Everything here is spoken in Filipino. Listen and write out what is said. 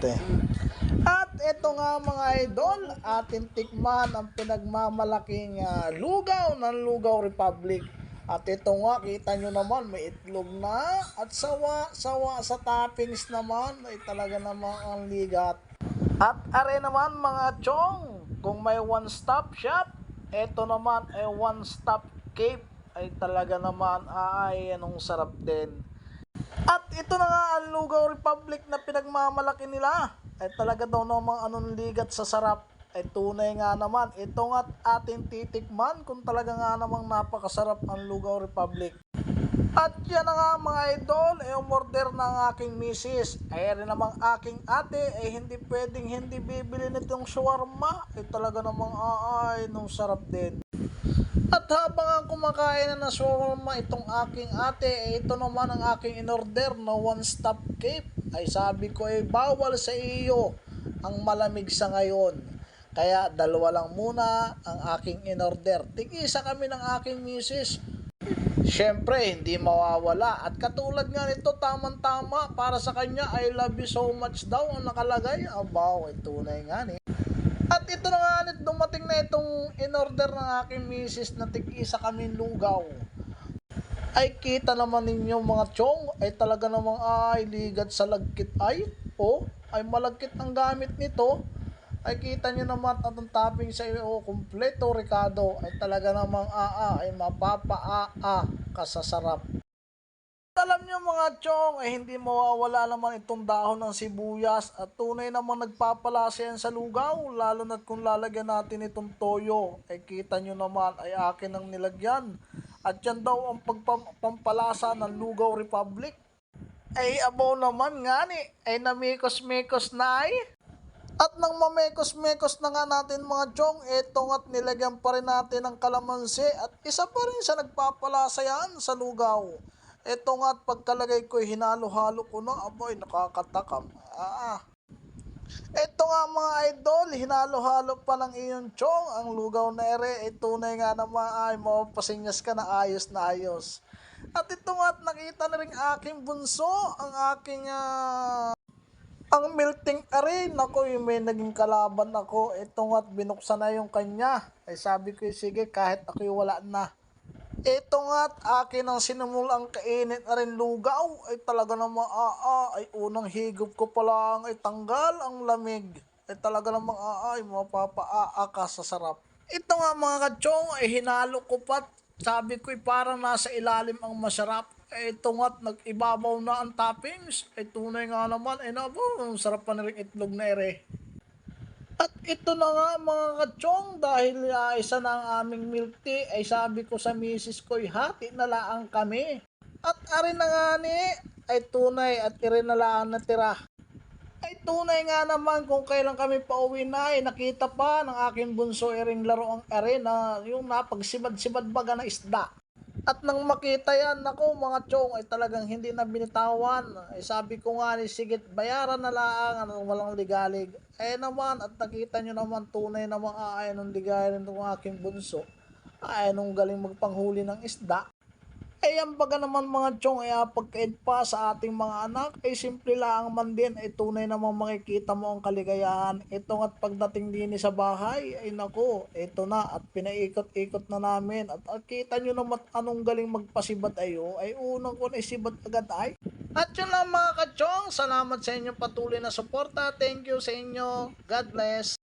ate. At ito nga mga idol, atin tikman ang pinagmamalaking lugaw ng Lugaw Republic. At ito nga, kita nyo naman, may itlog na at sawa sa toppings naman ay talaga namang ang ligat. At are naman mga chong, kung may one-stop shop, ito naman ay one-stop cave ay talaga naman ay anong sarap din. At ito na nga ang Lugaw Republic na pinagmamalaki nila. Ay talaga daw namang anong ligat sa sarap. Ay tunay nga naman. Ito nga ating titikman kung talaga nga namang napakasarap ang Lugaw Republic. At yan na nga mga idol, ay umorder ng aking misis. Ay rin namang aking ate, ay hindi pwedeng hindi bibili nitong shawarma. Ay talaga namang ay nung sarap din. At habang ang kumakain na shawarma itong aking ate, ay ito naman ang aking inorder na one-stop cake. Ay sabi ko ay bawal sa iyo ang malamig sa ngayon. Kaya dalawa lang muna ang aking inorder. Tig-isa kami ng aking misis. Siyempre, hindi mawawala. At katulad nga nito, tamang-tama para sa kanya, I love you so much daw ang nakalagay. Abaw, ay tunay nga ni. At ito na nga ulit, dumating na itong in-order ng aking misis na tig-isa kaming lugaw. Ay kita naman ninyo mga chong, ay talaga namang ay ligat sa lagkit ay. Ay malagkit ang gamit nito. Ay kita nyo naman at ang topping sa iyo, kompleto Ricardo. Ay talaga namang ay mapapaa kasasarap. Alam nyo mga chong, ay hindi mawawala naman itong dahon ng sibuyas at tunay namang nagpapalasa yan sa lugaw, lalo na't kung lalagyan natin itong toyo, ay kita nyo naman ay akin ang nilagyan. At yan daw ang pagpampalasa ng Lugaw Republic. Ay abaw naman nga ni, ay namikos-mikos na ay. At nang mamekos-mekos na nga natin mga chong, etong at nilagyan pa rin natin ng kalamansi at isa pa rin sa nagpapalasa yan sa lugaw. Ito nga at pagkalagay ko hinalo-halo ko na, aboy nakakatakam. Ito nga mga idol, hinalo-halo pa ng iyong chong, ang lugaw na ere, tunay nga naman ay mapapasinyas ka na ayos na ayos. At ito nga at nakita na rin aking bunso, ang aking ang melting are, nako yung may naging kalaban ako, ito nga at binuksan na yung kanya. Ay sabi ko sige kahit ako'y wala na. Ito nga't akin ang sinimulang kainit na rin lugaw ay talaga namang ay unang higop ko pa lang ay tanggal ang lamig. Ay talaga namang ay mapapaa ka sa sarap. Ito nga mga kachong ay hinalo ko pat. Sabi ko'y parang nasa ilalim ang masarap. Ito nga't nag-ibabaw na ang toppings. Ay tunay nga naman ay nabo, ang sarap pa na rin itlog na ere. At ito na nga mga kachong, dahil isa na ang aming milk tea, ay sabi ko sa misis ko, hati na laang kami. At arin na nga ni, ay tunay at irin na laang natira. Ay tunay nga naman kung kailan kami pauwi na, ay nakita pa ng aking bunso iring laro ang are na yung napagsibad-sibad baga na isda. At nang makita yan, ako mga chong ay talagang hindi na binitawan. Ay sabi ko nga ni sige, bayaran na lang, walang ligalig. Naman, at nakita nyo naman tunay namang nung ligalig ng aking bunso. Nung galing magpanghuli ng isda. Ang baga naman mga chong ay pagkain pa sa ating mga anak ay simple lang man din ay tunay namang makikita mo ang kaligayahan. Ito at pagdating din sa bahay ay nako, ito na at pinaikot-ikot na namin at kita nyo naman anong galing magpasibad ayo ay unang ko na isibad agad ay. At yun lang mga kachong, salamat sa inyong patuloy na suporta. Thank you sa inyo. God bless.